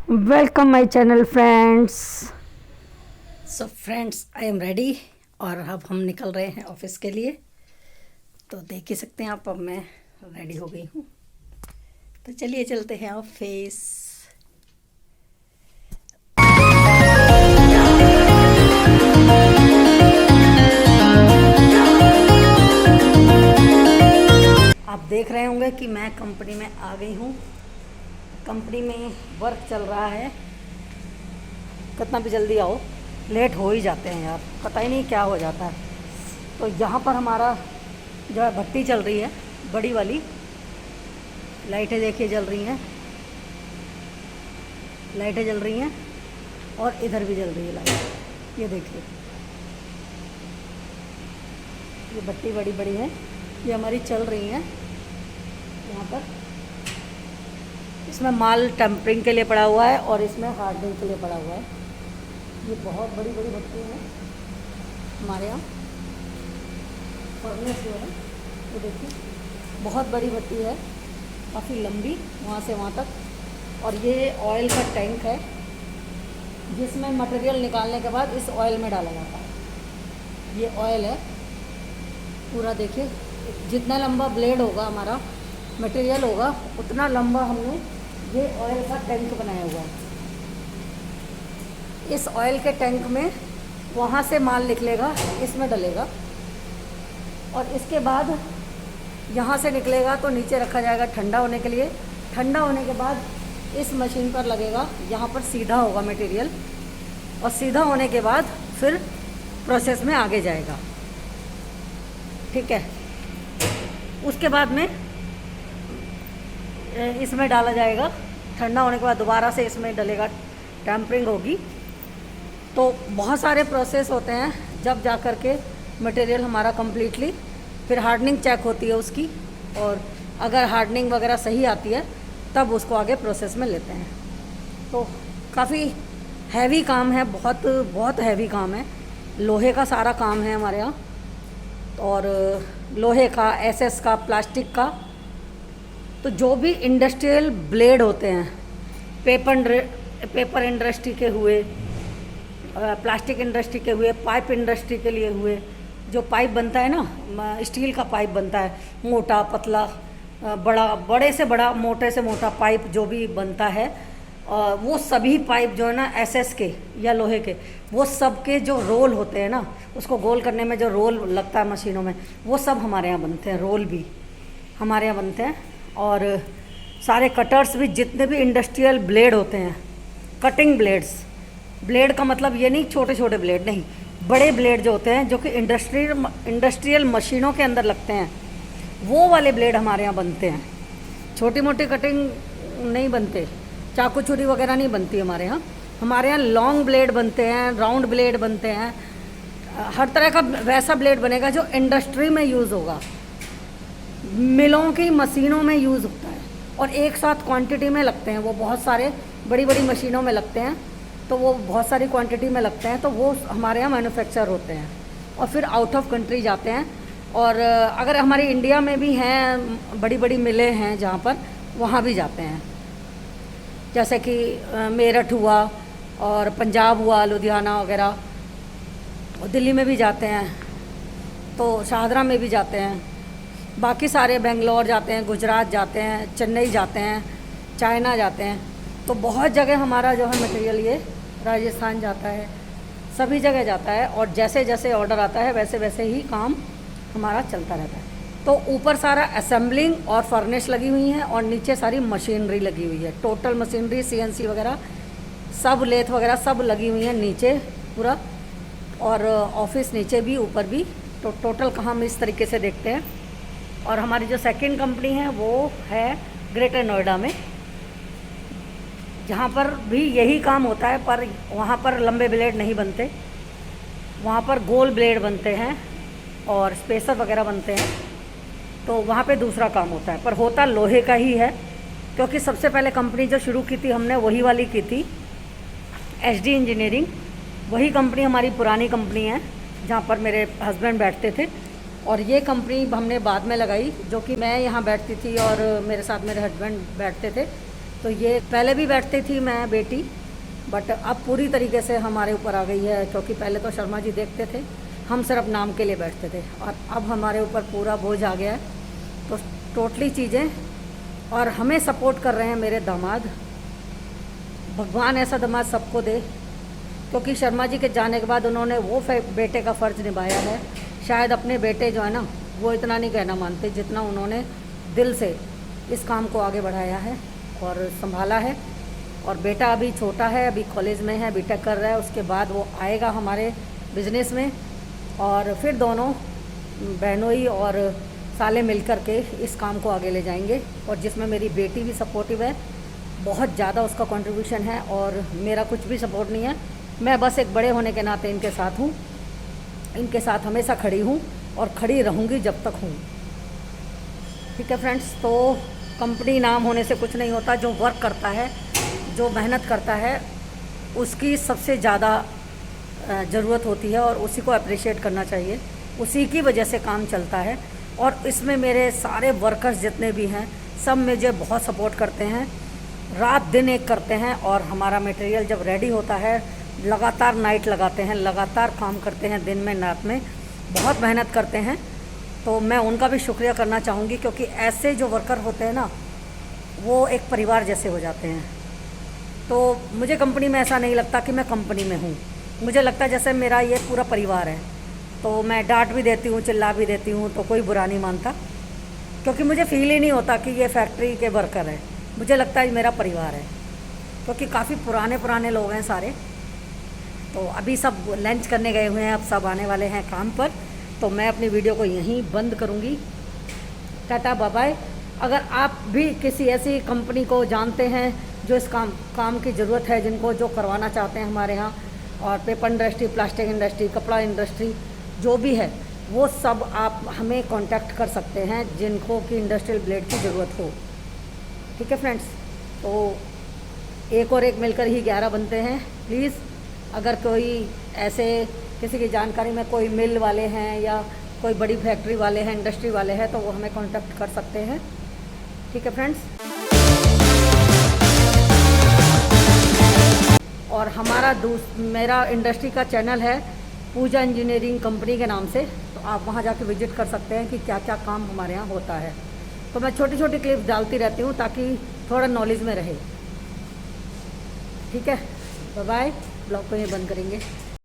Welcome my channel friends. So friends, I am ready और अब हम निकल रहे हैं ऑफिस के लिए। तो देख ही सकते हैं आप, अब मैं रेडी हो गई हूँ। तो चलिए चलते हैं ऑफिस। आप देख रहे होंगे कि मैं कंपनी में आ गई हूँ। कंपनी में वर्क चल रहा है। कितना भी जल्दी आओ, लेट हो ही जाते हैं यार, पता ही नहीं क्या हो जाता है। तो यहाँ पर हमारा जो है भट्टी चल रही है, बड़ी वाली। लाइटें देखिए जल रही हैं, लाइटें जल रही हैं और इधर भी जल रही है लाइट। ये देखिए, ये भट्टी बड़ी बड़ी है, ये हमारी चल रही है यहाँ पर। इसमें माल टेम्परिंग के लिए पड़ा हुआ है और इसमें हार्डनिंग के लिए पड़ा हुआ है। ये बहुत बड़ी बड़ी भट्टी है हमारे यहाँ। फर्नेस जो है वो देखिए, बहुत बड़ी भट्टी है, काफ़ी लंबी, वहाँ से वहाँ तक। और ये ऑयल का टैंक है जिसमें मटेरियल निकालने के बाद इस ऑयल में डाला जाता है। ये ऑयल है पूरा, देखिए जितना लंबा ब्लेड होगा हमारा, मटेरियल होगा, उतना लंबा हमने ये ऑयल का टैंक बनाया हुआ है। इस ऑयल के टैंक में वहाँ से माल निकलेगा, इसमें डलेगा और इसके बाद यहाँ से निकलेगा तो नीचे रखा जाएगा ठंडा होने के लिए। ठंडा होने के बाद इस मशीन पर लगेगा, यहाँ पर सीधा होगा मटेरियल और सीधा होने के बाद फिर प्रोसेस में आगे जाएगा। ठीक है, उसके बाद में इसमें डाला जाएगा। ठंडा होने के बाद दोबारा से इसमें डलेगा, टेम्परिंग होगी। तो बहुत सारे प्रोसेस होते हैं जब जा कर के मटेरियल हमारा कम्प्लीटली, फिर हार्डनिंग चेक होती है उसकी, और अगर हार्डनिंग वगैरह सही आती है तब उसको आगे प्रोसेस में लेते हैं। तो काफ़ी हैवी काम है, बहुत बहुत हैवी काम है। लोहे का सारा काम है हमारे यहाँ, और लोहे का, एसएस का, प्लास्टिक का। तो जो भी इंडस्ट्रियल ब्लेड होते हैं, पेपर इंडस्ट्री के हुए, प्लास्टिक इंडस्ट्री के हुए, पाइप इंडस्ट्री के लिए हुए, जो पाइप बनता है ना, स्टील का पाइप बनता है, मोटा पतला, बड़ा, बड़े से बड़ा, मोटे से मोटा पाइप जो भी बनता है, वो सभी पाइप जो है ना एसएस के या लोहे के, वो सब के जो रोल होते हैं ना, उसको गोल करने में जो रोल लगता है मशीनों में, वो सब हमारे यहाँ बनते हैं। रोल भी हमारे यहाँ बनते हैं। और सारे कटर्स भी, जितने भी इंडस्ट्रियल ब्लेड होते हैं, कटिंग ब्लेड्स, ब्लेड का मतलब ये नहीं छोटे छोटे ब्लेड नहीं, बड़े ब्लेड जो होते हैं जो कि इंडस्ट्रियल मशीनों के अंदर लगते हैं, वो वाले ब्लेड हमारे यहाँ बनते हैं। छोटी मोटी कटिंग नहीं बनते, चाकू छुरी वगैरह नहीं बनती हमारे यहाँ। हमारे यहाँ लॉन्ग ब्लेड बनते हैं, राउंड ब्लेड बनते हैं, हर तरह का वैसा ब्लेड बनेगा जो इंडस्ट्री में यूज़ होगा, मिलों की मशीनों में यूज़ होता है, और एक साथ क्वांटिटी में लगते हैं। वो बहुत सारे बड़ी बड़ी मशीनों में लगते हैं, तो वो बहुत सारी क्वांटिटी में लगते हैं, तो वो हमारे यहाँ मैन्युफैक्चर होते हैं और फिर आउट ऑफ कंट्री जाते हैं। और अगर हमारी इंडिया में भी हैं, बड़ी बड़ी मिलें हैं जहाँ पर, वहाँ भी जाते हैं। जैसे कि मेरठ हुआ और पंजाब हुआ, लुधियाना वगैरह, और दिल्ली में भी जाते हैं, तो शाहदरा में भी जाते हैं। बाकी सारे बेंगलोर जाते हैं, गुजरात जाते हैं, चेन्नई जाते हैं, चाइना जाते हैं। तो बहुत जगह हमारा जो है मटेरियल, ये राजस्थान जाता है, सभी जगह जाता है। और जैसे जैसे ऑर्डर आता है वैसे वैसे ही काम हमारा चलता रहता है। तो ऊपर सारा असेंबलिंग और फर्नेस लगी हुई हैं और नीचे सारी मशीनरी लगी हुई है, टोटल मशीनरी, सीएनसी वगैरह सब, लेथ वगैरह सब लगी हुई हैं नीचे पूरा। और ऑफिस नीचे भी ऊपर भी, तो टोटल हम इस तरीके से देखते हैं। और हमारी जो सेकंड कंपनी है वो है ग्रेटर नोएडा में, जहाँ पर भी यही काम होता है, पर वहाँ पर लंबे ब्लेड नहीं बनते, वहाँ पर गोल ब्लेड बनते हैं और स्पेसर वगैरह बनते हैं। तो वहाँ पे दूसरा काम होता है, पर होता लोहे का ही है, क्योंकि सबसे पहले कंपनी जो शुरू की थी हमने वही वाली की थी, एचडी इंजीनियरिंग। वही कंपनी हमारी पुरानी कंपनी है जहाँ पर मेरे हस्बैंड बैठते थे। और ये कंपनी हमने बाद में लगाई, जो कि मैं यहाँ बैठती थी और मेरे साथ मेरे हस्बैंड बैठते थे। तो ये पहले भी बैठती थी मैं बेटी, बट अब पूरी तरीके से हमारे ऊपर आ गई है, क्योंकि पहले तो शर्मा जी देखते थे, हम सिर्फ नाम के लिए बैठते थे, और अब हमारे ऊपर पूरा बोझ आ गया है। तो टोटली चीज़ें, और हमें सपोर्ट कर रहे हैं मेरे दामाद। भगवान ऐसा दामाद सबको दे, क्योंकि शर्मा जी के जाने के बाद उन्होंने वो बेटे का फ़र्ज़ निभाया है। शायद अपने बेटे जो है ना, वो इतना नहीं कहना मानते जितना उन्होंने दिल से इस काम को आगे बढ़ाया है और संभाला है। और बेटा अभी छोटा है, अभी कॉलेज में है, बीटेक कर रहा है, उसके बाद वो आएगा हमारे बिजनेस में, और फिर दोनों बहनोई और साले मिल कर के इस काम को आगे ले जाएंगे। और जिसमें मेरी बेटी भी सपोर्टिव है, बहुत ज़्यादा उसका कंट्रीब्यूशन है, और मेरा कुछ भी सपोर्ट नहीं है। मैं बस एक बड़े होने के नाते इनके साथ हूँ, इनके साथ हमेशा खड़ी हूँ और खड़ी रहूँगी जब तक हूँ। ठीक है फ्रेंड्स, तो कंपनी नाम होने से कुछ नहीं होता। जो वर्क करता है, जो मेहनत करता है, उसकी सबसे ज़्यादा ज़रूरत होती है, और उसी को अप्रिशिएट करना चाहिए। उसी की वजह से काम चलता है। और इसमें मेरे सारे वर्कर्स जितने भी हैं, सब मुझे बहुत सपोर्ट करते हैं, रात दिन एक करते हैं। और हमारा मटेरियल जब रेडी होता है, लगातार नाइट लगाते हैं, लगातार काम करते हैं, दिन में रात में बहुत मेहनत करते हैं। तो मैं उनका भी शुक्रिया करना चाहूँगी, क्योंकि ऐसे जो वर्कर होते हैं ना, वो एक परिवार जैसे हो जाते हैं। तो मुझे कंपनी में ऐसा नहीं लगता कि मैं कंपनी में हूँ, मुझे लगता है जैसे मेरा ये पूरा परिवार है। तो मैं डांट भी देती हूँ, चिल्ला भी देती हूँ, तो कोई बुरा नहीं मानता, क्योंकि मुझे फील ही नहीं होता कि ये फैक्ट्री के वर्कर है। मुझे लगता है मेरा परिवार है, क्योंकि काफ़ी पुराने लोग हैं सारे। तो अभी सब लंच करने गए हुए हैं, अब सब आने वाले हैं काम पर। तो मैं अपनी वीडियो को यहीं बंद करूँगी। Tata bye bye. अगर आप भी किसी ऐसी कंपनी को जानते हैं जो इस काम की ज़रूरत है, जिनको जो करवाना चाहते हैं हमारे यहाँ, और पेपर इंडस्ट्री, प्लास्टिक इंडस्ट्री, कपड़ा इंडस्ट्री, जो भी है, वो सब आप हमें कांटेक्ट कर सकते हैं, जिनको कि इंडस्ट्रियल ब्लेड की ज़रूरत हो। ठीक है फ्रेंड्स, तो एक और एक मिलकर ही 11 बनते हैं। प्लीज़, अगर कोई ऐसे किसी की जानकारी में कोई मिल वाले हैं या कोई बड़ी फैक्ट्री वाले हैं, इंडस्ट्री वाले हैं, तो वो हमें कांटेक्ट कर सकते हैं। ठीक है फ्रेंड्स, और मेरा इंडस्ट्री का चैनल है पूजा इंजीनियरिंग कंपनी के नाम से, तो आप वहाँ जाके विजिट कर सकते हैं कि क्या क्या काम हमारे यहाँ होता है। तो मैं छोटी छोटी क्लिप्स डालती रहती हूँ ताकि थोड़ा नॉलेज में रहे। ठीक है, बाय बाय। ब्लॉग को ये बंद करेंगे।